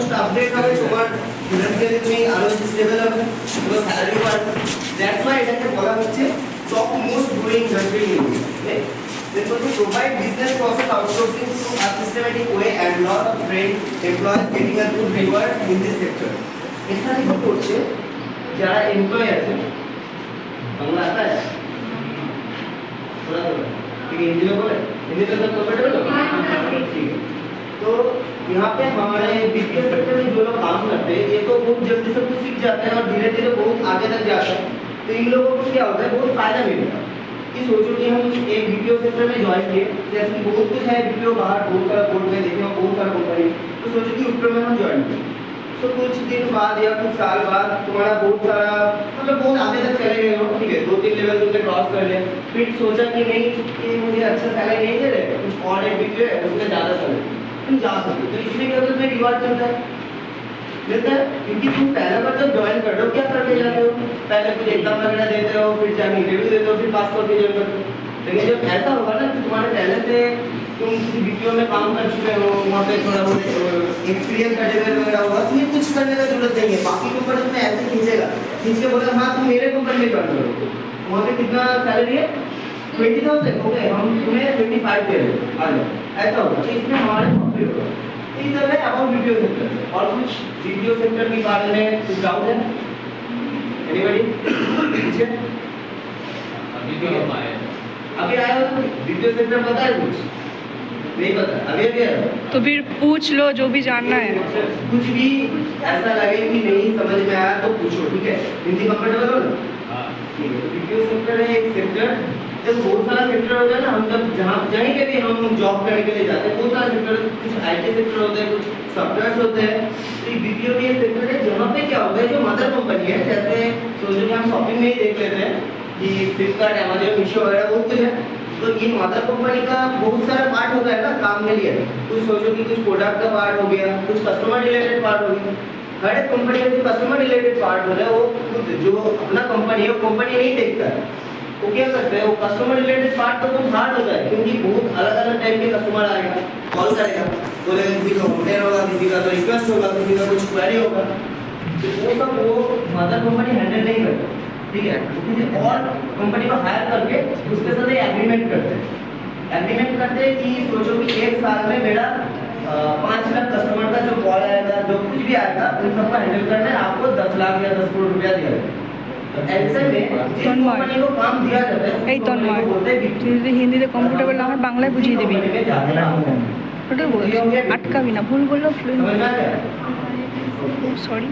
Most update হবে তোমার financially তুমি আরো স্টেবল হবে, তোমার স্যালারি বাড়বে। দ্যাটস ওয়াই এটাকে বলা হচ্ছে top most growing country in India. Therefore, to provide business process outsourcing through a systematic way and lot of trained employees getting a good reward in this sector. এখানে কি করছে, যারা employee আছে, বাংলা आता है थोड़ा थोड़ा, ठीक है, हिंदी में बोले, हिंदी में सब कंफर्टेबल हो? ठीक है। तो यहाँ पे हमारे बीपीओ सेक्टर में जो लोग काम करते हैं, ये तो बहुत जल्दी से कुछ सीख जाते हैं और धीरे धीरे बहुत आगे तक जाते हैं। तो इन लोगों को क्या होता है, बहुत फायदा मिलता है कि सोचो कि हम एक बीपीओ सेक्टर में ज्वाइन किए, जैसे कि बहुत कुछ है बीपीओ बाहर, बहुत सारा बोर्ड में देखे हो, बहुत सारा कंपनी, तो सोचो कि उत्तर में हम ज्वाइन किए, तो कुछ दिन बाद या कुछ साल बाद तुम्हारा बहुत सारा मतलब बहुत आगे तक चले गए हो, ठीक है, 2-3 लेवल तुमने क्रॉस कर लिया, फिर सोचा कि नहीं कि मुझे अच्छा सैलरी नहीं दे रहे, कुछ और एक बीपीओ है उसमें ज़्यादा सैलरी, तुम जा सकते हो। तो इसमें क्या होता है, तुम्हें रिवार्ड मिलता है, क्योंकि तुम पहला बार जब ज्वाइन कर रहे हो क्या करके जाते हो, पहले कुछ एग्जाम वगैरह देते हो, फिर जाके इंटरव्यू देते हो, फिर पास करके ज्वाइन करते हो। लेकिन जब ऐसा होगा ना कि तुम्हारे पहले से तुम किसी बीपीओ में काम कर चुके हो, वहाँ पे थोड़ा बहुत एक्सपीरियंस सर्टिफिकेट वगैरह होगा, तुम्हें कुछ करने का जरूरत नहीं है, बाकी कंपनी तुम्हें ऐसे खींचेगा, खींच के बोलेगा हाँ तुम मेरे कंपनी में ज्वाइन करो, वहाँ पे कितना सैलरी है 20,000, ओके हम तुम्हें 25 दे रहे हैं, आ जाओ, ऐसा होगा। तो इसमें हमारे प्रॉफिट होगा। ये सब है अबाउट बीपीओ सेक्टर। और कुछ बीपीओ सेक्टर के बारे में कुछ डाउट है एनीबॉडी? पीछे अभी आया हो बीपीओ सेक्टर पता है कुछ नहीं पता, अभी अभी आया तो फिर पूछ लो जो भी जानना है। कुछ भी ऐसा लगे कि नहीं समझ में आया तो पूछो, ठीक है, हिंदी कंफर्टेबल हो ना? ठीक है। बीपीओ सेक्टर है एक सेक्टर, जब बहुत सारा सेक्टर होता है ना, हम जब जहाँ कहीं पे भी हम जॉब करने के लिए जाते हैं, बहुत सारा सेक्टर, कुछ आईटी सेक्टर होते हैं, कुछ सॉफ्टवेयर होते हैं, तो बीपीओ भी एक सेक्टर है जहाँ पे क्या होता है, जो मदर कंपनी है, जैसे सोचो कि हम शॉपिंग में ही देख लेते हैं कि फ्लिपकार्ट, अमेजन, मीशो वगैरह बहुत कुछ है, तो ये मदर कंपनी का बहुत सारा पार्ट होता है ना काम के लिए। कुछ सोचो कि कुछ प्रोडक्ट का पार्ट हो गया, कुछ कस्टमर रिलेटेड पार्ट हो गया, हर एक कंपनी में जो कस्टमर रिलेटेड पार्ट हो रहा है वो खुद जो अपना कंपनी है वो कंपनी नहीं देखता है, वो क्या करते हैं, वो कस्टमर रिलेटेड पार्ट तो बहुत हार्ड होता है, क्योंकि बहुत अलग अलग टाइप के कस्टमर आएगा, कॉल करेगा, बोलेगा किसी का ऑर्डर होगा, किसी का तो रिक्वेस्ट होगा, किसी का कुछ क्वेरी होगा, तो वो सब वो मदर कंपनी हैंडल नहीं करता, ठीक है। किसी और कंपनी को हायर करके उसके साथ एग्रीमेंट करते हैं, एग्रीमेंट करते हैं कि सोचो कि एक साल में मेरा 5 लाख कस्टमर का जो कॉल आएगा, जो कुछ भी आएगा, उन सबका हैंडल करना है, आपको 10 लाख या 10 करोड़ रुपया दिया जाएगा। तो ऐसे में जिस कंपनी को काम दिया जाता है এই তন্ময় তুই যদি হিন্দিতে কমফোর্টেবল না হয় বাংলায় বুঝিয়ে দিবি, ওটা বলছি, আটকাবি না, ভুল বললেও সরি।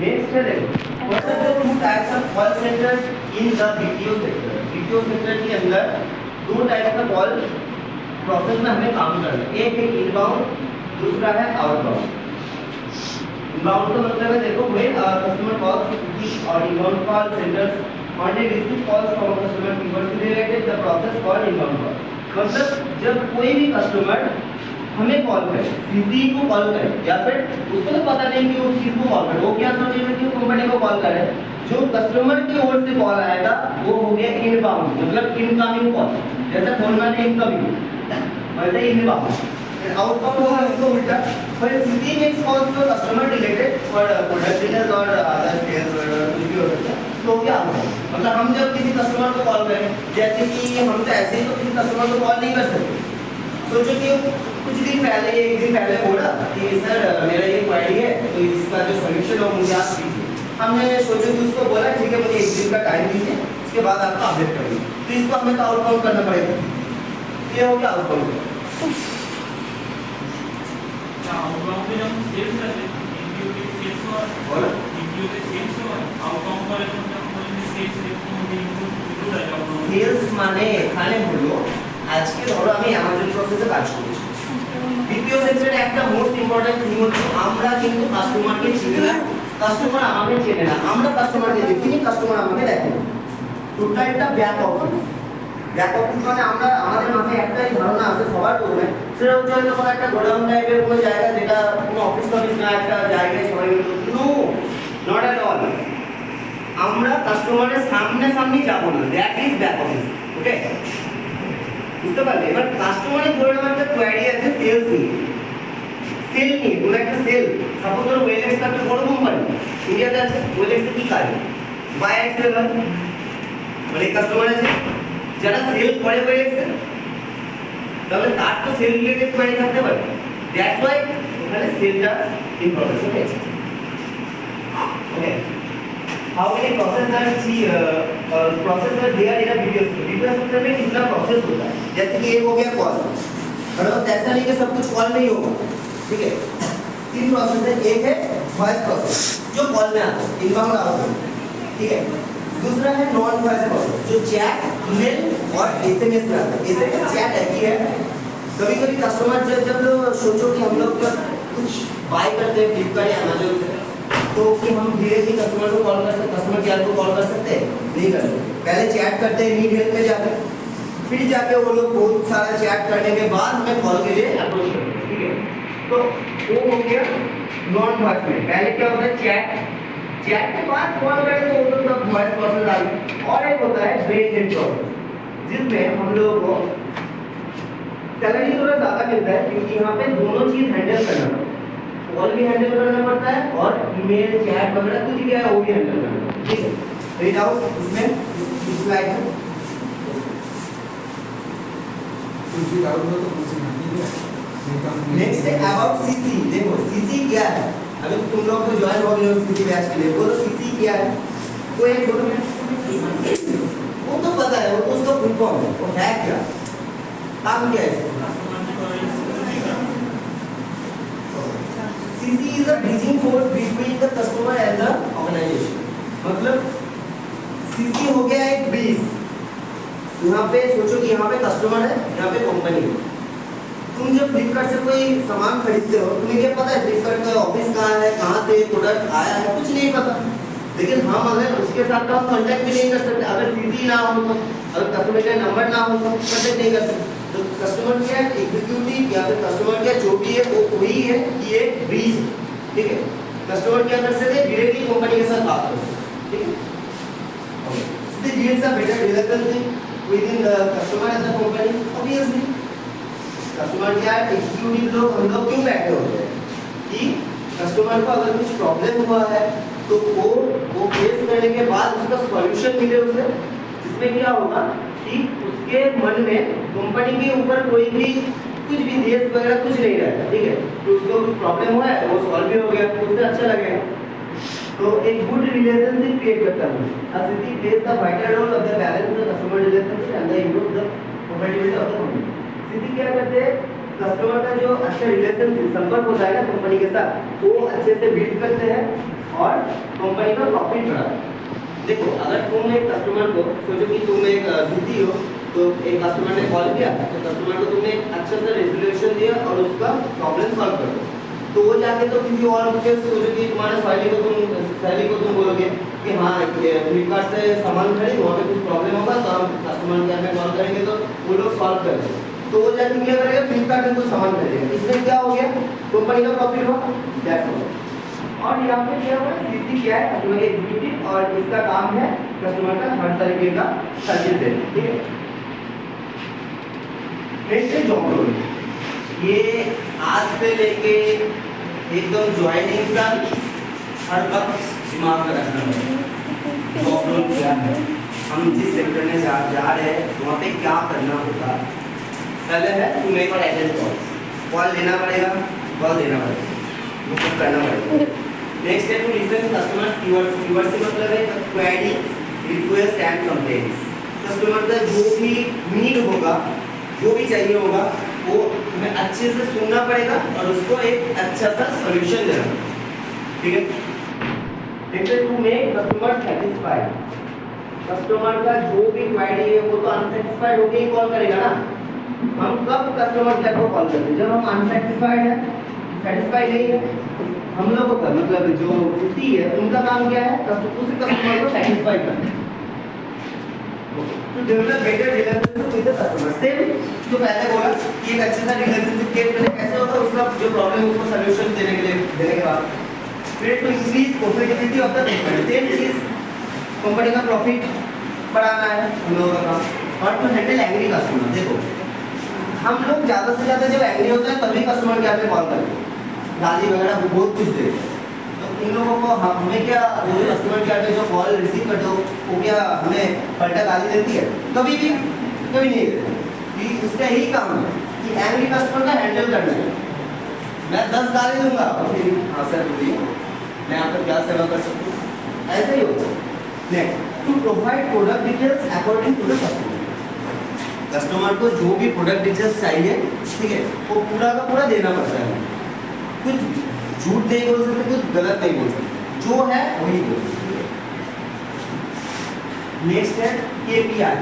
Next है देखो, what are the two types of call centers in the BPO sector? BPO sector के अंदर दो टाइप का कॉल प्रोसेस में हमें काम करना है, एक है इनबाउंड, दूसरा है आउटबाउंड। इनबाउंड का मतलब है देखो when customer calls or inbound call centers only receive calls from customer inquiries related the process called inbound call। मतलब जब कोई भी कस्टमर हमें कॉल करे, किसी को कॉल करे, या फिर उसको तो पता नहीं कि वो किसको कॉल करे, वो क्या सोचेगा कि वो कंपनी को कॉल करे, जो कस्टमर की ओर से कॉल आएगा वो हो गया इनबाउंड, मतलब इनकमिंग कॉल, जैसे फोन में इनकमिंग वैसे इनबाउंड। आउटबाउंड होगा इसको उल्टा, पर सिटी मेक्स कॉल्स तो कस्टमर रिलेटेड और प्रोडक्ट डीलर्स और अदर सेल्स कुछ भी हो सकता है, तो क्या होगा, मतलब हम जब किसी कस्टमर को कॉल करें, जैसे कि हम तो ऐसे ही तो किसी कस्टमर को कॉल नहीं कर सकते, सोचो कि कुछ दिन पहले, एक दिन पहले बोला कि सर मेरा ये क्वेरी है तो इसका जो सॉल्यूशन हो मुझे आप दीजिए, हमने सोचो कि उसको बोला ठीक है मुझे एक दिन का टाइम दीजिए, उसके बाद आपको अपडेट करेंगे, तो इसको हमें तो आउटबाउंड करना पड़ेगा, ये हो गया आउटबाउंड। आउटबाउंड में हम सेल्स करते हैं, बीपीओ के सेल्स और बीपीओ के सेल्स और आउटबाउंड पर हम सेल्स সেলস মানে এখানে হলো আজকে ধরো আমি অ্যামাজন প্রসেসে কাজ করছি, বিপিও সেক্টরে একটা মোস্ট ইম্পর্টেন্ট থিং হচ্ছে আমরা কিন্তু কাস্টমারকে চিনি না, কাস্টমার আমাকে চেনে না, আমরা কাস্টমারকে চিনি, কাস্টমার আমাকে দেখে না, টোটালটা ব্যাক অফিস। ব্যাক অফিস মানে আমরা আমাদের মাথায় একটাই ধারণা আছে সবার প্রথমে, সেটা হচ্ছে হয়তো কোনো একটা গোডাউন টাইপের কোনো জায়গা, যেটা কোনো অফিস টফিস না, একটা জায়গায় সবাই মিলে, নো নট অ্যাট অল। আমরা কাস্টমারের সামনে যাব না, দ্যাট ইজ ব্যাক অফিস, ওকে? বুঝতে পারলে? এবার কাস্টমারের ধরে নেওয়ার একটা কোয়ারি আছে সেলস নিয়ে, সেল নিয়ে কোনো একটা সেল সাপোজ ধরো ওয়েলএক্স একটা বড় কোম্পানি ইন্ডিয়াতে আছে ওয়েলএক্স কি কাজ বাই এন্ড সেল মানে কাস্টমার আছে যারা সেল করে ওয়েলএক্স তাহলে তার তো সেল রিলেটেড কোয়ারি থাকতে পারে দ্যাটস ওয়াই এখানে সেলটা ইনফরমেশন আছে ओके हाउ मेनी प्रोसेसर दिया इन वीडियो सिस्टम में कितना प्रोसेस होता है जैसे कि एक हो गया कॉल मतलब ऐसा नहीं कि सब कुछ कॉल में ही होगा ठीक है 3 प्रोसेस है एक है वॉइस प्रोसेस जो कॉल में आता है इनबाउंड आउटबाउंड ठीक है दूसरा है नॉन वॉइस प्रोसेस जो चैट ईमेल और एसएमएस में आता है एसएमएस चैट है कि है कभी-कभी कस्टमर जब सोचो कि हम लोग कुछ बाय करते हैं फ्लिपकार्ट या अमेज़न से तो कि हम धीरे धीरे कस्टमर को कॉल कर सकते कस्टमर केयर को कॉल कर सकते हैं नहीं कर सकते पहले चैट करते हैं नीड हेल्प में जाकर फिर जाके वो लोग बहुत सारा चैट करने के बाद हमें कॉल के लिए अप्रोच करते हैं ठीक है तो वो हो गया नॉन वॉइस में पहले क्या होता है चैट के बाद कॉल करें तो वो तो वॉइस प्रोसेस आ गया और एक होता है ब्रेन डेड प्रोसेस जिसमें हम लोगों को सैलरी थोड़ा ज़्यादा मिलता है क्योंकि यहाँ पे दोनों चीज़ हैंडल करना पड़ता है कॉल भी हैंडल करना पड़ता है और ईमेल चैट वगैरह कुछ भी है वो भी हैंडल करना पड़ता है ठीक है रीड आउट इसमें इस स्लाइड में कुछ भी डाउट हो तो पूछना ठीक है नेक्स्ट है अबाउट सीसी देखो सीसी क्या है अगर तुम लोग को ज्वाइन हो गए सीसी बैच के लिए बोलो सीसी क्या है कोई एक बोलो वो तो पता है वो तो उसका फुल फॉर्म है वो है क्या काम क्या है CC is a bridging force between the customer and the organization. मतलब CC हो गया एक ब्रिज यहाँ पे सोचो कि यहाँ पे कस्टमर है यहाँ पे कंपनी है तुम जब फ्लिपकार्ट से कोई सामान खरीदते हो तुम्हें क्या पता है फ्लिपकार्ट का ऑफिस कहाँ है कहाँ से प्रोडक्ट आया है कुछ नहीं पता लेकिन हम अगर उसके साथ तो हम कॉन्टैक्ट भी नहीं कर सकते अगर CC ना हो तो अगर कस्टमर का नंबर ना हो तो कॉन्टैक्ट नहीं कर सकते तो कस्टमर केयर एग्जीक्यूटिव या फिर कस्टमर केयर जो भी है वो वही है कि ये ब्रिज ठीक है कस्टमर केयर कर सकते डायरेक्टली कंपनी के साथ बात कर सकते ठीक है okay this gives a better relationship with in the customer and the company obviously customer care executive लोग हम लोग क्यों बैठे होते हैं कि कस्टमर को अगर कुछ प्रॉब्लम हुआ है तो वो फेस करने के बाद उसका सॉल्यूशन मिले उसे जिसमें क्या होगा कि उसके मन में कंपनी के ऊपर कोई भी कुछ भी देश वगैरह कुछ नहीं रहता ठीक है तो उसको कुछ प्रॉब्लम हुआ है वो सॉल्व भी हो गया तो उससे अच्छा लगेगा तो एक गुड रिलेशनशिप क्रिएट करता है CC plays the vital role of the balance the customer relationship and the improve the compatibility of the company CC क्या करते हैं कस्टमर का जो अच्छा रिलेशनशिप संपर्क होता है ना कंपनी के साथ वो अच्छे से बिल्ड करते हैं और कंपनी का प्रॉफिट बढ़ाते हैं देखो अगर तुम एक कस्टमर को सोचो कि तुम एक सीसी हो तो एक कस्टमर ने कॉल किया तो कस्टमर को तुमने एक अच्छा सा रेजोल्यूशन दिया और उसका प्रॉब्लम सॉल्व कर दो तो वो जाके तो किसी और के सोचो कि तुम्हारे सहेली को तुम बोलोगे कि हाँ फ्लिपकार्ट से सामान खरीद वहाँ पे कुछ प्रॉब्लम होगा तो हम कस्टमर केयर में कॉल करेंगे तो वो लोग सॉल्व कर देंगे तो वो जाके क्या करेगा फ्लिपकार्ट में कुछ सामान खरीदेगा इसमें क्या हो गया कंपनी का प्रॉफिट हुआ दैट्स ऑल और यहाँ पे क्या हुआ सीसी क्या है कस्टमर एग्जीक्यूटिव और इसका काम है कस्टमर का हर तरीके का सर्विस देना ठीक है नेक्स्ट है जॉब रोल ये आज से लेके एकदम ज्वाइनिंग का हर वक्त दिमाग में रखना होगा जॉब रोल क्या है हम जिस सेक्टर में जा रहे हैं वहाँ पे क्या करना होगा पहले है टू मेक और अटेंड कॉल लेना पड़ेगा कॉल देना पड़ेगा वो सब करना पड़ेगा नेक्स्ट है टू लिसन कस्टमर कीवर्ड्स से मतलब है query request and complaints customer का जो भी नीड होगा जो भी चाहिए होगा वो हमें अच्छे से सुनना पड़ेगा और उसको एक अच्छा सा सॉल्यूशन देना ठीक है नेक्स्ट है to make customer satisfied customer का जो भी क्वेरी है वो तो अनसेटिस्फाइड होके ही कॉल करेगा ना हम कब कस्टमर केयर को कॉल करते हैं जब हम अनसेटिस्फाइड है सेटिस्फाइड नहीं है हम लोगों का मतलब जो सीसी है उनका काम क्या है उस कस्टमर को सेटिस्फाई करना तो develop better relationship with the customer same जो पहले बोला कि एक अच्छा सा रिलेशनशिप क्रिएट करना कैसे होता है उसका जो प्रॉब्लम है उसको सॉल्यूशन देने के बाद फिर to increase profitability of the company same चीज कंपनी का प्रॉफिट बढ़ाना है हम लोगों का काम और टू हैंडल एंग्री कस्टमर देखो हम लोग ज़्यादा से ज़्यादा जब एंग्री होते हैं तभी कस्टमर केयर पे कॉल करते हैं गाली वगैरह बहुत कुछ देते हैं। तो इन लोगों को हमें क्या, वो जो कस्टमर केयर पे जो कॉल रिसीव करते हो वो क्या हमें पलटा गाली देती है? कभी भी कभी नहीं देती। कि उसका यही काम है कि एंग्री कस्टमर का हैंडल करना है। मैं 10 गाली दूंगा और फिर हाँ सर बोलिए मैं आपका क्या सेवा कर सकता हूँ, ऐसा ही होता है। Next, to provide product details according to the customer. Customer को जो भी प्रोडक्ट डिटेल्स चाहिए, ठीक है, वो पूरा का पूरा देना पड़ता है। कुछ झूठ नहीं बोल सकते, कुछ गलत नहीं बोल सकते, जो है वही बोल सकते। नेक्स्ट है KPI।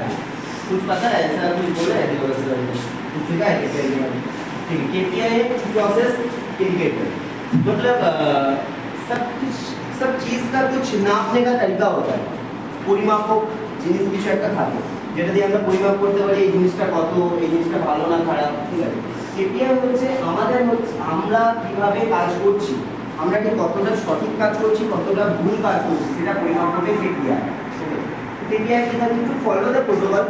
कुछ पता है ऐसा कुछ बोला है कुछ लिखा है KPI? ठीक है, KPI है प्रोसेस इंडिकेटर। मतलब सब चीज़ का कुछ नापने का तरीका होता है। পরিমাপক জিনিস বিষয়টা থাকে, যেটা দিয়ে আমরা পরিমাপ করতে পারি এই জিনিসটা কত, এই জিনিসটা ভালো না খারাপ, ঠিক আছে। KPI হচ্ছে আমরা কিভাবে কাজ করছি, আমরা কি কতটা সঠিক কাজ করছি, কতটা ভুল কাজ করছি, সেটা পরিমাপ করবে KPI। KPI কি থাকে? To follow the protocol.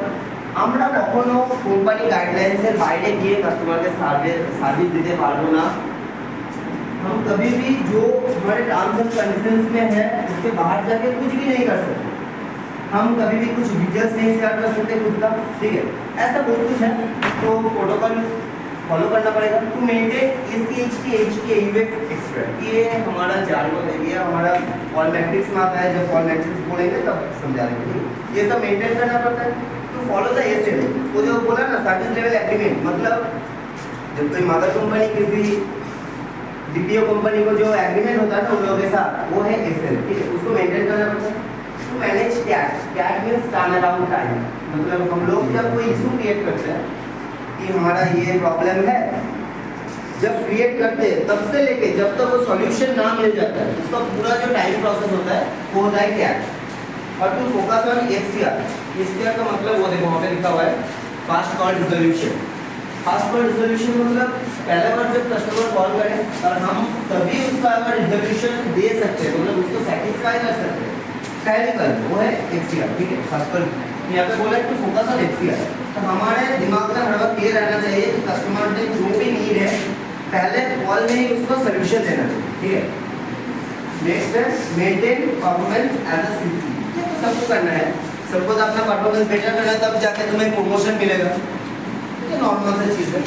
আমরা কখনো কোম্পানি গাইডলাইন্সের বাইরে গিয়ে কাস্টমারকে সার্ভিস দিতে পারবো না। हम कभी भी जो हमारे टर्म्स एंड कंडीशंस में है उसके बाहर जाके कुछ भी नहीं कर सकते। हम कभी भी कुछ डिटेल्स नहीं शेयर कर सकते खुद का, ठीक है। ऐसा बहुत कुछ है, तो प्रोटोकॉल फॉलो करना पड़ेगा to maintain STHT UX expert. ये हमारा जार्गन है, ये हमारा कॉल मैट्रिक्स में आता है। जब कॉल मैट्रिक्स बोलेंगे तब समझा देंगे। ये सब मेंटेन करना पड़ता है टू फॉलो द SLA। वो जो बोला ना सर्विस लेवल एग्रीमेंट, मतलब जब कोई मदर कंपनी किसी DPO कंपनी को जो एग्रीमेंट होता है ना उन लोगों के साथ, वो है SLA, ठीक है, उसको मेंटेन करना पड़ता है। To manage TAT means turnaround time. मतलब हम लोग जब कोई इशू क्रिएट करते हैं कि हमारा ये प्रॉब्लम है, जब क्रिएट करते हैं तब से लेके जब तक वो सॉल्यूशन ना मिल जाता है उसका पूरा जो टाइम प्रोसेस होता है वो होता है कैट। और टू फोकस ऑन FCR का मतलब वो देखो वहाँ पे लिखा हुआ है fast call resolution. Fast call resolution मतलब पहले बार जब कस्टमर कॉल करे और हम तभी उसका अगर रिजोल्यूशन दे सकते हैं, मतलब उसको सेटिस्फाई कर सकते हैं, पहले कर वो है FCR, ठीक है। फास्ट कॉल यहाँ पे बोला टू फोकस ऑन FCR। तो हमारे दिमाग में हर वक्त ये रहना चाहिए कि कस्टमर ने जो भी नीड है पहले कॉल में ही उसको सोल्यूशन देना चाहिए, ठीक है। नेक्स्ट है maintain performance as a CP। सबको करना है, सबको तो अपना परफॉर्मेंस बेटर करना है, तब जाके तुम्हें प्रमोशन मिलेगा। ये नॉर्मल सी चीज़ है।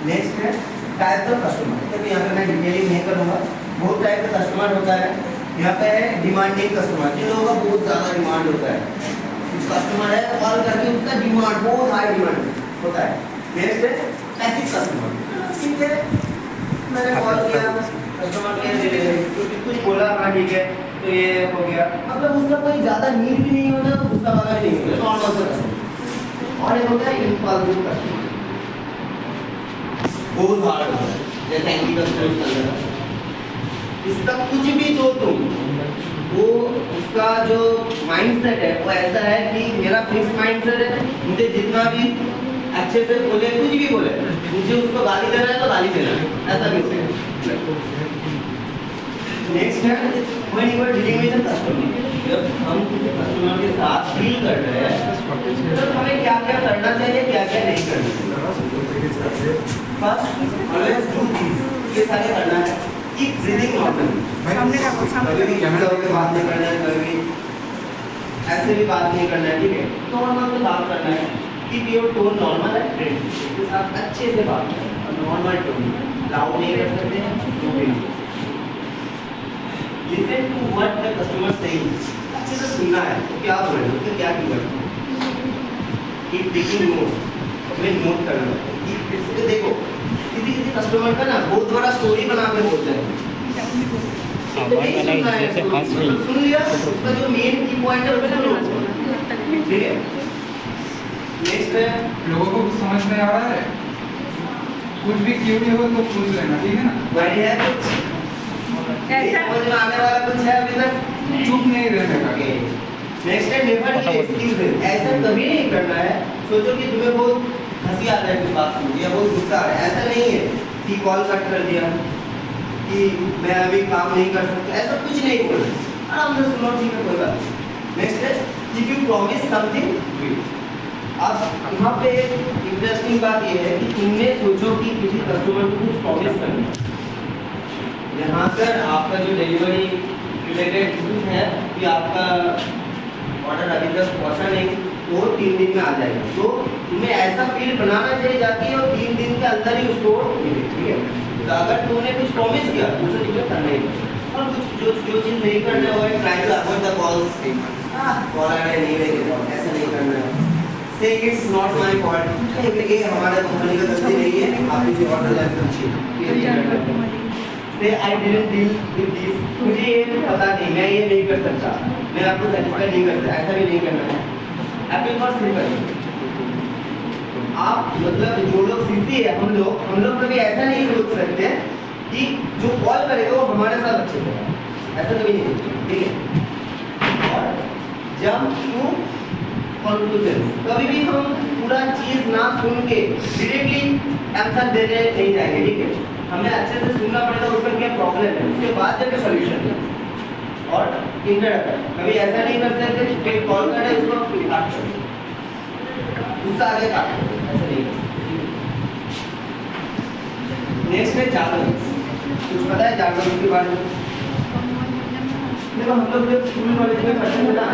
नेक्स्ट है टाइप ऑफ कस्टमर। तो यहाँ पे मैं डिटेलिंग नहीं करूँगा, बहुत टाइप का कस्टमर होता है। यहाँ पे है डिमांडिंग कस्टमर, जिन लोगों का बहुत ज़्यादा डिमांड होता है। कुछ कस्टमर है कॉल करके उसका डिमांड बहुत हाई डिमांड होता है। नेक्स्ट है पैसिव कस्टमर। ठीक है, मैंने कॉल किया, कस्टमर केयर कुछ बोला, हाँ ठीक है, तो ये हो गया, मतलब उसका कोई ज़्यादा नीड भी नहीं होता, उसका वाला भी नहीं होता, नॉर्मल सा कस्टमर। और एक होता है इम्पल्सिव कस्टमर, बहुत हार्ड होता है, जैसे एंटी कस्टमर का। इसका कुछ भी दो तुम, वो उसका जो माइंडसेट है वो ऐसा है कि मेरा फिक्स माइंडसेट है, मुझे जितना भी अच्छे से बोले, कुछ भी बोले, मुझे उसको गाली देना है तो गाली देना है, ऐसा भी होता है। नेक्स्ट है when you are dealing with the customer. जब हम किसी कस्टमर के साथ डील कर रहे हैं तो हमें क्या क्या करना चाहिए, क्या क्या नहीं करना चाहिए। फर्स्ट ऑलवेज डू दिस, ये सारे करना है। कीप ब्रीदिंग नॉर्मली, सामने रखो, सामने कभी कैमरा पे बात नहीं करना है, कभी ऐसे भी बात नहीं करना है, ठीक है। नॉर्मल से बात करना है, कीप योर टोन नॉर्मल है, फ्रेंडली के साथ अच्छे से बात करें, नॉर्मल टोन, लाउड नहीं कर सकते, लो भी नहीं। Listen to what the customer saying, अच्छे से सुनना है तो क्या बोल रहे हो, उसने क्या किया। कीप टेकिंग नोट, अपने नोट करना है। इससे देखो किसी कस्टमर का ना बहुत बड़ा स्टोरी बना के बोलते हैं, सुन लिया उसका जो मेन की पॉइंट है उसको लो, ठीक है। नेक्स्ट है लोगों को कुछ समझ में आ रहा है, कुछ भी क्यूरी हो तो पूछ लेना, ठीक है ना। भाई है कुछ ऐसा समझ में आने वाला कुछ है अभी तक, चुप नहीं रहने का। नेक्स्ट है नेवर एक्सक्यूज। ऐसा कभी नहीं करना है सोचो कि तुम्हें बहुत हंसी आ रहा है कुछ बात सुन या बहुत गुस्सा आ रहा है, ऐसा नहीं है कि कॉल कट कर दिया कि मैं अभी काम नहीं कर सकता, ऐसा कुछ नहीं बोलना, आराम से सुनो, ठीक है, कोई बात नहीं। नेक्स्ट है इफ यू प्रॉमिस समथिंग अब यहाँ पे इंटरेस्टिंग बात ये है कि इनमें सोचो कि किसी कस्टमर को कुछ प्रॉमिस करना है। यहाँ पर आपका जो डिलीवरी रिलेटेड इश्यूज है कि आपका ऑर्डर अभी तक पहुँचा नहीं, तो 3 दिन में आ जाएगा। तो तुम्हें ऐसा फील बनाना चाहिए जाती है और 3 दिन के अंदर ही उसको मिले, ठीक है। तो अगर तुमने कुछ प्रॉमिस किया तो उसे निकल करना ही है। और कुछ जो चीज़ नहीं करना है वो है try to avoid the calls. Call आ रहे नहीं रहेगा, ऐसा नहीं करना है। से इट्स नॉट माय फॉल्ट, ये हमारे कंपनी का गलती नहीं है, आप इसे ऑर्डर लेकर पूछिए। से I didn't deal with this, मुझे ये पता नहीं, मैं ये नहीं कर सकता, मैं आपको सेटिस्फाई नहीं कर सकता, ऐसा भी नहीं करना है। एप्पल फॉर सिंपल, आप मतलब जो लोग सीखते हैं हम लोग कभी ऐसा नहीं सोच सकते कि जो कॉल करेगा वो हमारे साथ अच्छे से, ऐसा कभी नहीं सोचते, ठीक है। और जंप टू कंक्लूजन, कभी भी हम पूरा चीज ना सुन के डायरेक्टली आंसर देने नहीं जाएंगे, ठीक है। हमें अच्छे से सुनना पड़ेगा उसका क्या प्रॉब्लम है, उसके बाद जाके सॉल्यूशन है। और इंट्रोडक्शन, कभी ऐसा नहीं कर सकते कि कोई कॉल करे उसको काट दो, उससे आगे काट दो, ऐसा नहीं। नेक्स्ट है जार्गन, कुछ पता है जार्गन के बारे में? देखो हम लोग जब स्कूल कॉलेज में पढ़ते थे ना,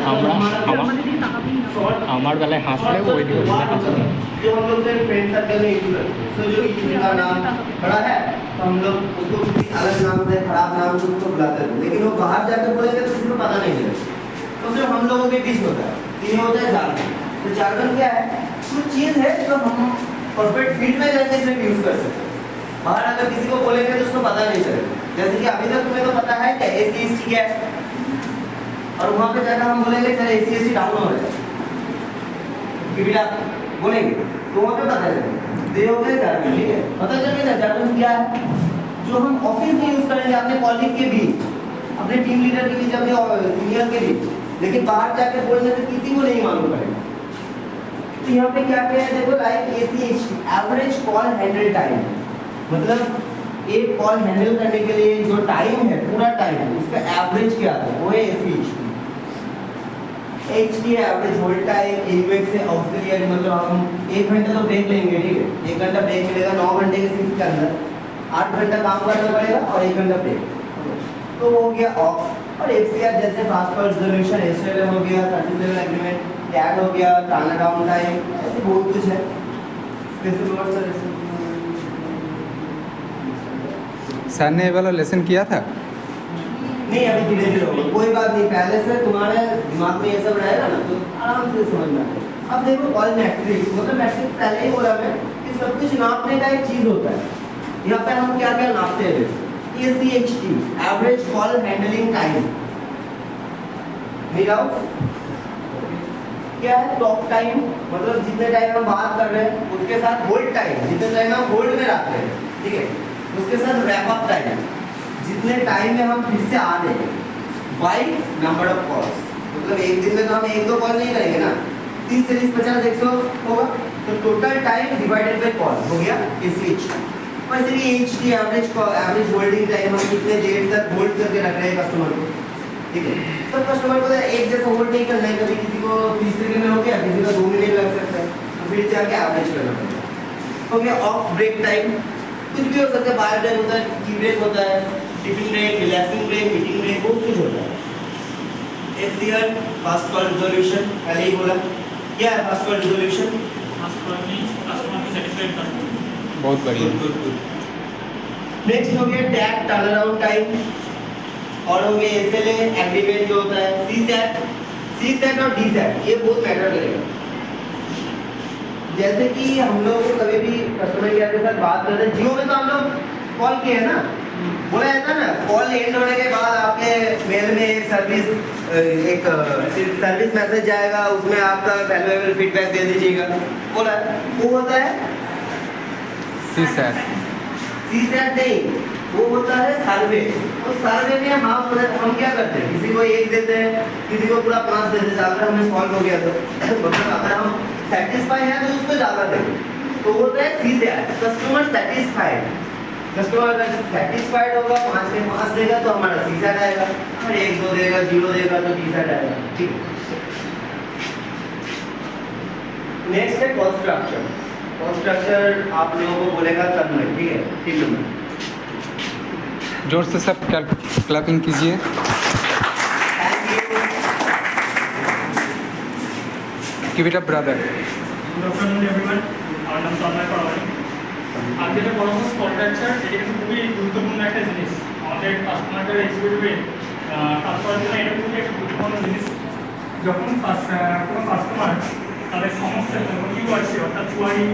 আমার বেলায় হাসলে ওই দিকে হাসলে जो हम लोग सिर्फ फ्रेंड सर्कल में यूज करते हैं। जो किसी का नाम बड़ा है तो हम लोग उसको किसी अलग नाम से, खराब नाम से उसको बुलाते थे, लेकिन वो बाहर जाकर बोलेंगे तो किसी को पता नहीं चलेगा। तो सिर्फ हम लोगों के बीच होता है, ये होता है जार्गन। तो जार्गन क्या है? कुछ चीज़ है जो हम परफेक्ट फील्ड में जाके सिर्फ यूज कर सकते हैं, बाहर अगर किसी को बोलेंगे तो उसको पता नहीं चलेगा। जैसे कि अभी तक तुम्हें तो पता है क्या ACST क्या है, और वहाँ पे जाकर हम बोलेंगे सर ACST डाउन हो रहा है, बोलेंगे तो वहाँ पे पता चलेगा, दे हो गए जार्गन, ठीक है। पता चलेगा जार्गन क्या है, जो हम ऑफिस में यूज करेंगे अपने कॉलीग के बीच, अपने टीम लीडर के बीच, अपने सीनियर के बीच, लेकिन बाहर जाके बोलने से किसी को नहीं मालूम पड़ेगा। तो यहाँ पे क्या क्या है देखो, like ACHT, average call handle time, मतलब एक कॉल हैंडल करने के लिए जो टाइम है, पूरा टाइम, उसका एवरेज क्या है, वो है ACHT। HT है एवरेज होल्ड टाइम, इनवेट से ऑक्सिलियरी, मतलब हम 1 घंटा तो ब्रेक लेंगे, ठीक है, 1 घंटा ब्रेक मिलेगा 9 घंटे के शिफ्ट के अंदर, 8 घंटा काम करना पड़ेगा और 1 घंटा ब्रेक, तो वो हो गया ऑफ। और FCR जैसे फास्ट कॉल रिजोल्यूशन, SLA हो गया, सर्विस लेवल एग्रीमेंट, टैग हो गया, टर्नअराउंड टाइम, ऐसे बहुत कुछ है। स्पेशल वर्ड सर ने ये वाला लेसन किया था? नहीं, अभी धीरे धीरे होगा, कोई बात नहीं, पहले से तुम्हारे दिमाग में ये सब रहेगा ना तो आराम से समझ में आएगा। अब देखो कॉल मैट्रिक्स, मतलब मैट्रिक्स पहले ही बोला मैं कि सब कुछ नापने का एक चीज होता है। यहाँ पे हम क्या क्या नापते हैं? ACHT, average call handling time, क्या है? टॉक टाइम, मतलब जितने टाइम हम बात कर रहे हैं उसके साथ होल्ड टाइम, जितने टाइम हम होल्ड में रख रहे हैं, ठीक है, उसके साथ रैप अप टाइम, जितने टाइम में हम फिर से आ रहे हैं, बाई नंबर ऑफ कॉल्स, मतलब एक दिन में तो हम 1-2 कॉल नहीं करेंगे ना, 30, 40, 50, 100 होगा, तो total time divided by call हो गया ACHT। बस ये HT, एवरेज होल्डिंग टाइम, हम कितने देर तक होल्ड करके रख रहे हैं कस्टमर को, ठीक है। तो कस्टमर को एक जैसा होल्ड नहीं करना है, कभी किसी को 30 सेकंड में हो गया, किसी को 2 मिनट लग सकता है, तो फिर जाके एवरेज करना पड़ेगा। हो गया ऑफ ब्रेक टाइम, कुछ भी हो सकता है, बायो टाइम होता है, टी ब्रेक होता है, tiffin break, relaxing break, meeting break, बहुत कुछ होता है। FCR फास्ट कॉल रिजोल्यूशन, पहले ही बोला क्या है फास्ट कॉल रिजोल्यूशन? कस्टमर को सेटिस्फाइड करना। बहुत बढ़िया। नेक्स्ट हो गया टैग, टर्नअराउंड टाइम, और हो गया SLA एग्रीमेंट जो होता है, CSAT और DSAT, ये बहुत मैटर करेगा। जैसे कि हम लोग कभी भी कस्टमर केयर के साथ बात करते हैं, जियो में तो हम लोग कॉल किए है ना, बोला जाता है ना, कॉल एंड होने के बाद आपके मेल में एक सर्विस मैसेज जाएगा, उसमें आपका वैल्यूएबल फीडबैक दे दीजिएगा, बोला वो होता है CSAT नहीं, वो होता है सर्वे। तो सर्वे में हम क्या करते हैं, किसी को 1 देते हैं, किसी को पूरा 5 देते हैं, अगर हमें सॉल्व हो गया तो मतलब अगर हम सेटिस्फाई हैं तो उसको ज़्यादा देंगे, तो वो होता है CSAT, कस्टमर सेटिस्फाइड। कस्टमर अगर सेटिस्फाइड होगा, 5 में 5 देगा तो हमारा CSAT आएगा, और 1-2 देगा, 0 देगा तो DSAT आएगा, ठीक है। नेक्स्ट है कॉस्ट स्ट्रक्चर। कॉस्ट स्ट्रक्चर आप लोगों को बोलेगा तन्मय, ठीक है? 3 नंबर। जोर से सब क्लैपिंग कीजिए। Give it up brother. Good afternoon everyone, আমার নাম তন্ময় পাড়াওয়ারি। আর যেটা বলা হচ্ছে কন্ট্রাকচার, এটা কিন্তু খুবই গুরুত্বপূর্ণ একটা জিনিস আমাদের কাস্টমারদের এক্সিকিউটিভে কাজ করার জন্য। এটা খুবই একটা গুরুত্বপূর্ণ জিনিস। যখন কোনো কাস্টমার তাদের সমস্যা যখন কিউআরসি অর্থাৎ কোয়ারি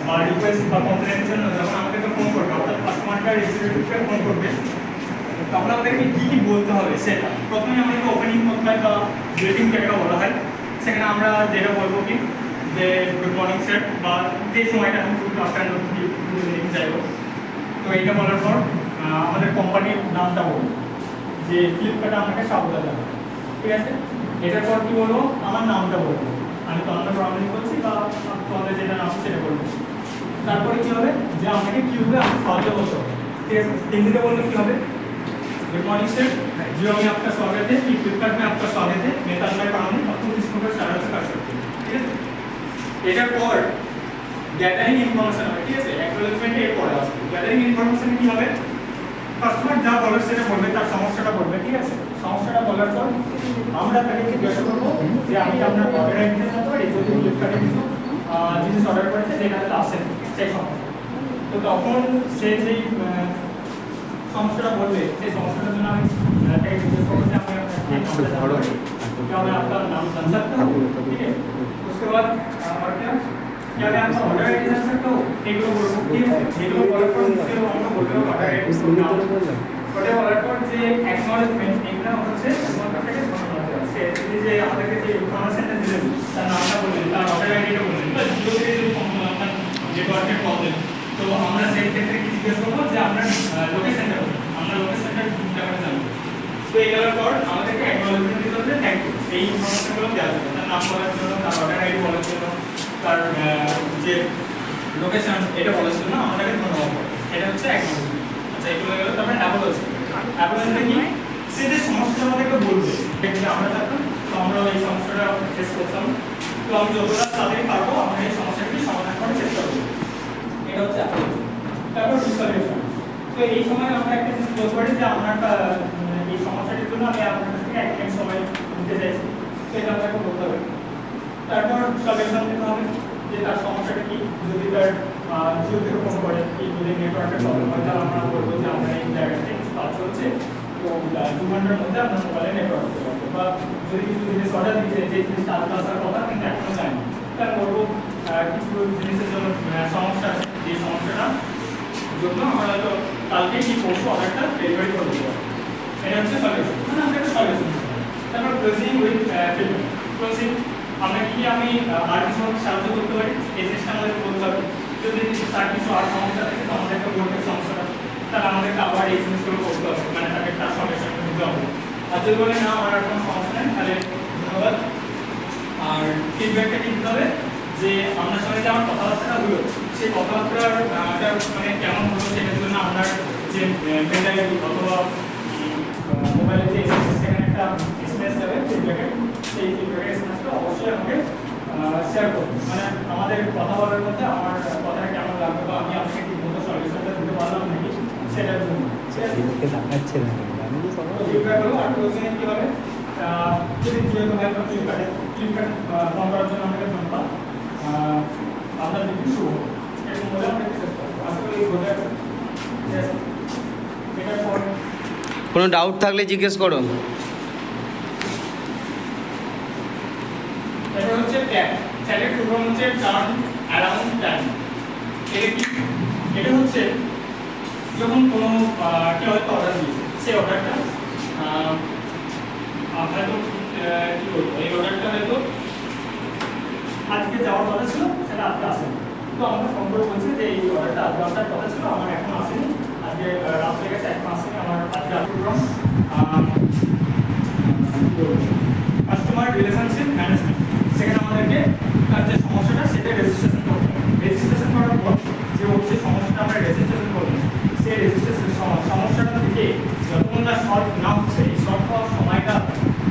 বা রিকোয়েস্ট বা কমপ্লেনের জন্য যখন আমাদেরকে ফোন করবে, অর্থাৎ কাস্টমারটা এক্সিকিউটিভকে ফোন করবে, তখন আমাদেরকে কী কী বলতে হবে সেটা প্রথমে আমাদেরকে ওপেনিং করতে হয় বা গ্রিটিং যেটা বলা হয়। সেখানে আমরা যেটা বলবো কি যে গুড মর্নিং স্যার, বা যে সময়টা আমি গুড আফটারনুন যাই হোক। তো এইটা বলার পর আমাদের কোম্পানির নামটা বলবো, যে ফ্লিপকার্টে আমাকে স্বাগত জানাই, ঠিক আছে? এটার পর কী বলবো, আমার নামটা বলবো, আমি তন্ময় পাড়াওয়ারি বলছি, বা তোমাদের যেটা নাম সেটা বলবো। তারপরে কী হবে, যে আমাকে কীভাবে আমি সাহায্য করতে হবে, ঠিক আছে? হিন্দিতে বললে কী হবে, गुड मॉर्निंग सर, जियो में आपका स्वागत है, फ्लिपकार्ट में आपका स्वागत है, मैं तन्मय पाड़ावरी, आपको किसी को सारा कर सकते हैं, ठीक है? এটার পর গ্যাদারিং ইনফরমেশন হবে, ঠিক আছে? অ্যাকনোলেজমেন্ট এর পরে আসবে। গ্যাদারিং ইনফরমেশন কি হবে, কাস্টমার যা বলবে সেটা বলবে, তার সমস্যাটা বলবে, ঠিক আছে? সমস্যাটা বলার পর আমরা তাকে জিজ্ঞাসা করবো যে আমি আপনার অর্ডার আইডিটা জানতে পারি, যদি ফ্লিপকার্টে কিছু জিনিস অর্ডার করেছে যেটাতে আসেন সেই সমস্যা। তো তখন সে যেই সমস্যাটা বলবে, সেই সমস্যাটার জন্য আমি তাকে জিজ্ঞেস করবো যে আমি আপনার नाम जान सकता हूँ, ठीक है? उसके बाद और क्या मैं आपका ऑर्डर आईडी जान सकता हूँ, एगुलो बोलबो, ठीक है? एगुलो বলার পর সে আমরা বলবো অর্ডার আইডি নাম, ওটা বলার পর যে অ্যাকনলেজমেন্ট, এটা হচ্ছে কাস্টমার থেকে ধন্যবাদ দেওয়া। সে যে আমাদেরকে যে ইনফরমেশনটা দিলেন, তার নামটা বললেন, তার অর্ডার আইডিটা বললেন, বা জিও থেকে যদি আপনার নেটওয়ার্কের প্রবলেম, তো আমরা সেই ক্ষেত্রে কি জিজ্ঞেস করবো যে আপনার লোকেশনটা বলুন, আমরা লোকেশনটা ঠিকঠাক জানবো। তো এই গেলার পর আমাদেরকে অ্যাকনলেজমেন্ট দিতে হবে, থ্যাংক ইউ, এই ইনফরমেশনগুলো দেওয়ার জন্য, তার নাম বলার জন্য, তার অর্ডার আইডি বলার জন্য, তার যে লোকেশন এটা বলার জন্য আমাদেরকে ধন্যবাদ। এটা হচ্ছে অ্যাকনলেজমেন্ট। আচ্ছা, এগুলো গেল। তারপরে অ্যাপোলজি। অ্যাপোলজিটা কি, সে যে সমস্যা আমাদেরকে বলবে, যে আমরা থাকতাম, তো আমরা এই সমস্যাটা ফেস করতাম, তো আমি যতটা তাড়াতাড়ি পারবো আমরা এই সমস্যাটি সমাধান করার চেষ্টা করবো। এটা হচ্ছে অ্যাপোলজি। তারপর রিসলিউশন। তো এই সময় আমরা একটা জিনিস বলতে পারি যে আমরা এই সমস্যাটির জন্য আমি আপনার কাছ থেকে এক মিনিট সময় নিতে চাইছি, সেটা আপনাকে বলতে হবে। তারপর সলিউশন দিতে হবে, যে তার সমস্যাটা কি, যদি তার জিও থেকে ফোন করে, কি যদি নেটওয়ার্কের প্রবলেম হয়, তাহলে আমরা বলবো যে আমরা এই জায়গাতে কিছু কাজ চলছে, তো 2 ঘন্টার মধ্যে আপনার মোবাইলে নেটওয়ার্ক চলে আসবে। বা যদি কিছু জিনিস অর্ডার দিচ্ছে, যে জিনিসটা আজকে আসার কথা কিন্তু এখনো যায়নি, তাহলে বলবো কিছু জিনিসের জন্য সমস্যা আছে, যে সমস্যাটা জন্য আমরা হয়তো কালকে কি পরশু অর্ডারটা ডেলিভারি করে দেবো। এটা হচ্ছে সলিউশন, মানে আমরা একটা সলিউশন। তারপর ক্লোজিং উইথ ফিডব্যাক। ক্লোজিং আমরা কি আমি আর কিছু সাহায্য করতে পারি, এই জিনিসটা আমাদের বলতে হবে। যদি তার কিছু আর সমস্যা থাকে, তো আমাদেরকে বলতে সমস্যাটা, তাহলে আমাদেরকে আবার এই জিনিসগুলো করতে হবে, মানে তাকে তার সলিউশনটা দিতে হবে। আর যদি বলে না আমার আর কোনো সমস্যা নেই, তাহলে ধন্যবাদ। আর ফিডব্যাকটা কি দিতে হবে, যে আপনার সঙ্গে যে আমার কথাবার্তাটা হলো, সেই কথাবার্তার মানে কেমন হলো, সেটার জন্য আপনার যে মেটাই অথবা মোবাইলে যে সেখানে একটা এসএমএস যাবে ফিডব্যাকের, সেই ফিডব্যাকের এসএমএসটা অবশ্যই আমাকে শেয়ার করুন। মানে আমাদের কথা বলার মধ্যে আমার কথাটা কেমন লাগবে, বা আমি আপনাকে ঠিক মতো সলিউশনটা দিতে পারলাম নাকি, সেটার জন্য ফিডব্যাক হলো। আর ক্লোজিংয়ে কী হবে, যদি জিও হয় বা ফ্লিপকার্ট ফোন করার জন্য আমাকে ধন্যবাদ, আপনার দিন শুরু হবে, এরকম বলে আমরা শেষ করবো। আশা করি বোঝা গেছে। এটার পর কোনো ডাউট থাকলে জিজ্ঞেস করো। এটা হচ্ছে ট্যাগ। ট্যাগের পুরো হচ্ছে টার্ন অ্যারাউন্ড প্ল্যান। এটা কি, এটা হচ্ছে যখন কোনো কেউ হয়তো অর্ডার দিয়েছে, সেই অর্ডারটা হয়তো কি বলবো, এই অর্ডারটা হয়তো আজকে যাওয়ার কথা ছিল, সেটা আজকে আসেনি। তো আমাকে ফোন করে বলছে যে এই অর্ডারটা আজকে আসার কথা ছিল, আমার এখন আসেনি, আজকে রাত হয়ে গেছে, এখন আসেনি, আমার আজকে প্রোগ্রাম কাস্টমার রিলেশনশিপ ম্যানেজমেন্ট। সেখানে আমাদেরকে তার যে সমস্যাটা সেটা রেজিস্ট্রেশন করতে হবে। রেজিস্ট্রেশন করার পর যে হচ্ছে সমস্যাটা আমরা রেজিস্ট্রেশন করবো, সেই রেজিস্ট্রেশন সমস্যাটা থেকে যতক্ষণ না সলভ না হচ্ছে, এই সলভ হওয়ার সময়টা,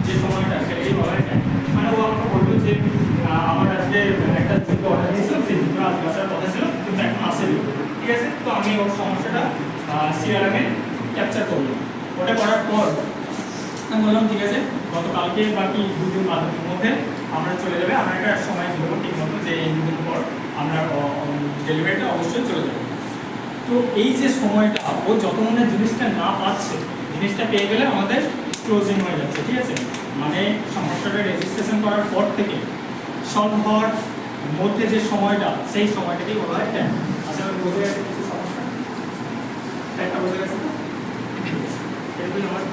যে সময়টা সেটাই বলা যায়। মানে ও আমাকে বললো যে আমার আজকে একটা ওর সমস্যাটা সিআরএমে ক্যাপচার করলো। ওটা করার পর আমি বললাম ঠিক আছে গতকালকে বাকি 2 দিন বাদের মধ্যে আমরা চলে যাবে, আমরা একটা সময় দেবো ঠিক মতো যে এই 2 দিন পর আমরা ডেলিভারিটা অবশ্যই চলে যাবে। তো এই যে সময়টা ও যতক্ষণে জিনিসটা না পাচ্ছে, জিনিসটা পেয়ে গেলে আমাদের ক্লোজিং হয়ে যাচ্ছে, ঠিক আছে। মানে সমস্যাটা রেজিস্ট্রেশন করার পর থেকে সলভ হওয়ার মধ্যে যে সময়টা, সেই সময়টাকেই বলা হয় টাইম। আসলে বোঝা গেছে কিছু সমস্যা, টাইমটা বোঝা গেছে তো এরকমই আমার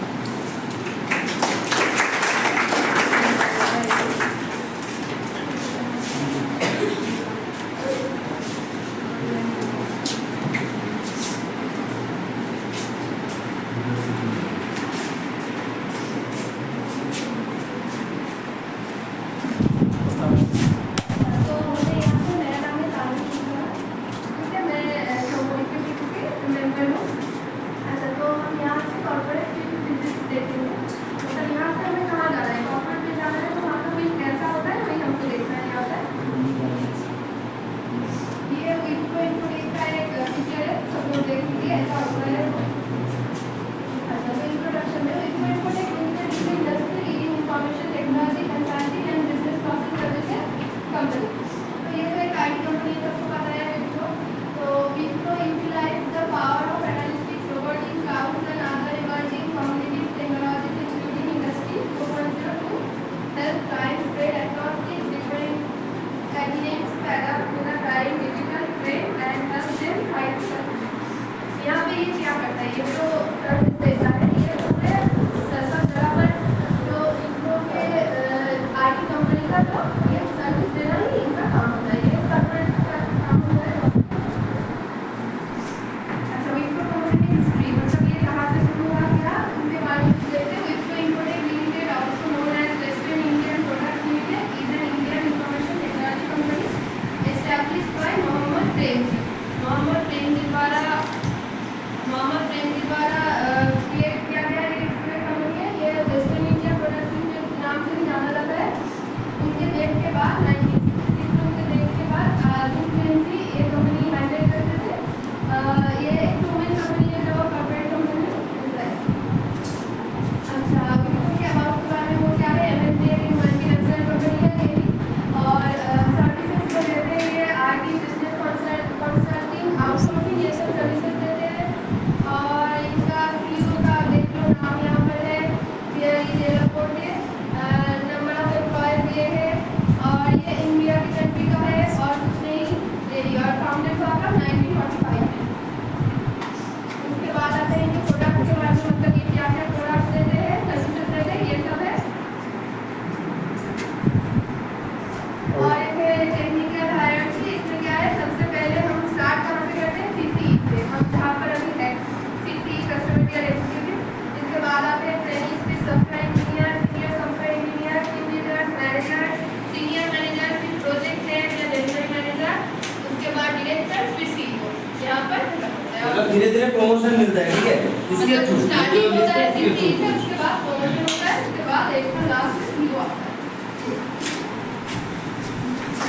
धीरे धीरे प्रमोशन मिलता है, ठीक है। इसके थ्रू स्टार्टिंग होता है सीटी से, उसके बाद प्रमोशन होता है, उसके बाद एक लास्ट में सीईओ आता है।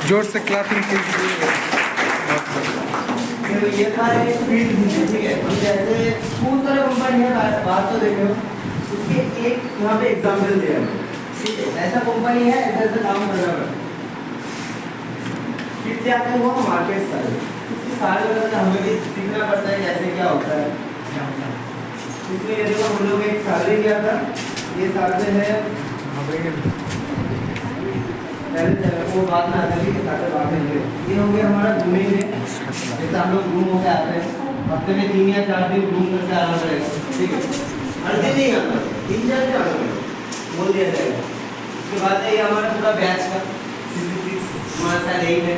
जोर से क्लैपिंग कीजिए। तो ये था एक फील्ड विजिट, ठीक है। हम जैसे बहुत सारे कंपनी है, बात तो देखे हो, उसके एक यहाँ पे एग्जांपल दिया है, ठीक है। ऐसा कंपनी है, ऐसा ऐसा काम कर रहा है, फिर से आते हैं वो मार्केट सारे, उसके सारे वगैरह हमें भी सीखना पड़ता है कैसे क्या होता है। इसमें ये देखो हम लोग एक सर्वे किया था, ये सर्वे है पहले वो बात ना आती है, सारे बातें हैं। ये हो गया हमारा घूमेंगे, जैसे हम लोग घूम होकर आते हैं, हफ्ते में 3 या 4 दिन घूम करके आना पड़ेगा, ठीक है। हर दिन नहीं आना, 3-4 दिन आना पड़ेगा, बोल दिया जाएगा। उसके बाद है ये हमारा पूरा बैच का हमारा साथ यही है।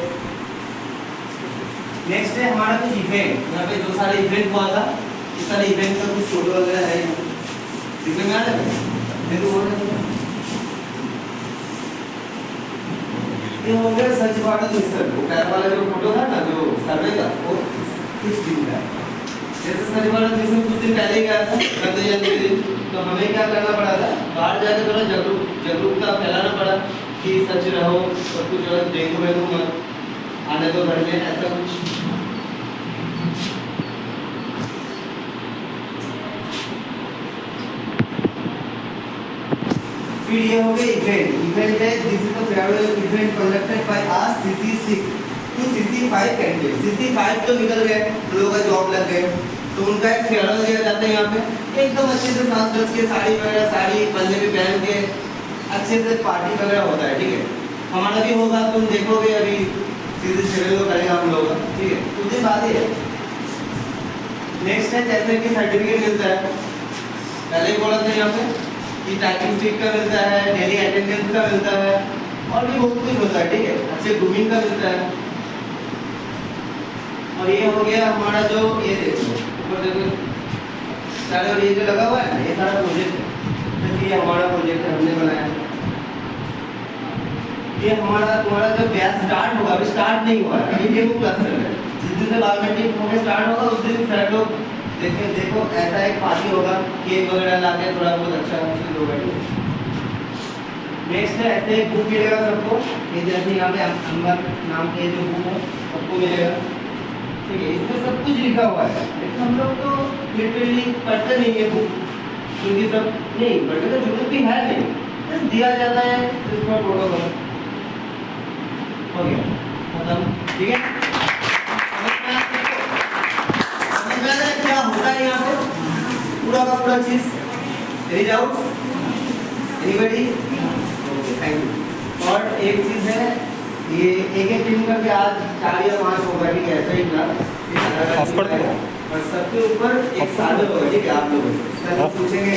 नेक्स्ट है हमारा कुछ इवेंट, यहाँ पे जो सारे इवेंट हुआ था, इस सारे इवेंट का कुछ फोटो वगैरह है, दिखने में आ रहा है देखो। ये हो गया सच भारत मिशन, वो पहले वाला जो फोटो था ना जो सर्वे का, वो इस दिन का है। जैसे सच भारत मिशन कुछ दिन पहले गया था, तो हमें क्या करना पड़ा था, बाहर जाकर थोड़ा जागरूकता फैलाना पड़ा कि सच रहो, सब कुछ जो है डेंगू वेंगू मत आने दो घर में, ऐसा कुछ। फिर ये हो गया इवेंट। इवेंट है this is the farewell event conducted by us CC6 to CC5 candidate. CC5 तो निकल गए, लोगों का जॉब लग गए, तो उनका एक फेयरवेल दिया जाता है यहाँ पे। एकदम अच्छे से साज सज के साड़ी वगैरह, साड़ी पंजाबी पहन के अच्छे से पार्टी वगैरह होता है, ठीक है। हमारा भी होगा, तुम देखोगे अभी CC7 को करेंगे हम लोग, ठीक है। कुछ दिन बाद ही है। नेक्स्ट है जैसे कि सर्टिफिकेट मिलता है, पहले ही बोला था यहाँ पे कि टाइपिंग स्पीड का मिलता है, डेली अटेंडेंस का मिलता है, और भी बहुत कुछ होता है, ठीक है। अच्छे ग्रूमिंग का मिलता है। और ये हो गया हमारा जो ये देखो सारे, और ये जो लगा हुआ है ये सारा प्रोजेक्ट है, तो ये हमारा प्रोजेक्ट है, हमने बनाया। ये हमारा तुम्हारा जब बैच स्टार्ट होगा, अभी स्टार्ट नहीं हुआ है, अभी डेमो क्लास चल रहा है। जिस दिन से बायोमेट्रिक होकर स्टार्ट होगा उस दिन सर लोग देखो ऐसा एक पार्टी होगा, केक वगैरह ला के थोड़ा बहुत अच्छा चीज होगा। नेक्स्ट है ऐसे एक बुक मिलेगा सबको, ये जैसे यहाँ पे अंबर नाम के जो बुक है सबको मिलेगा, ठीक है। इसमें सब कुछ लिखा हुआ है, लेकिन हम लोग तो लिटरली पढ़ते नहीं है बुक, क्योंकि सब नहीं पढ़ने का जरूरत भी है नहीं, बस दिया जाता है इसका प्रोटोकॉल हो गया खत्म, ठीक है। समझ में आ रहा है क्या होता है यहाँ पे पूरा का पूरा चीज? Any doubts? Anybody? Okay, thank you. और एक चीज है, ये एक टीम करके आज 4 या 5 होगा, ठीक है, ऐसा ही क्लास और सबके ऊपर एक साधन होगा, ठीक है। आप लोगों से पूछेंगे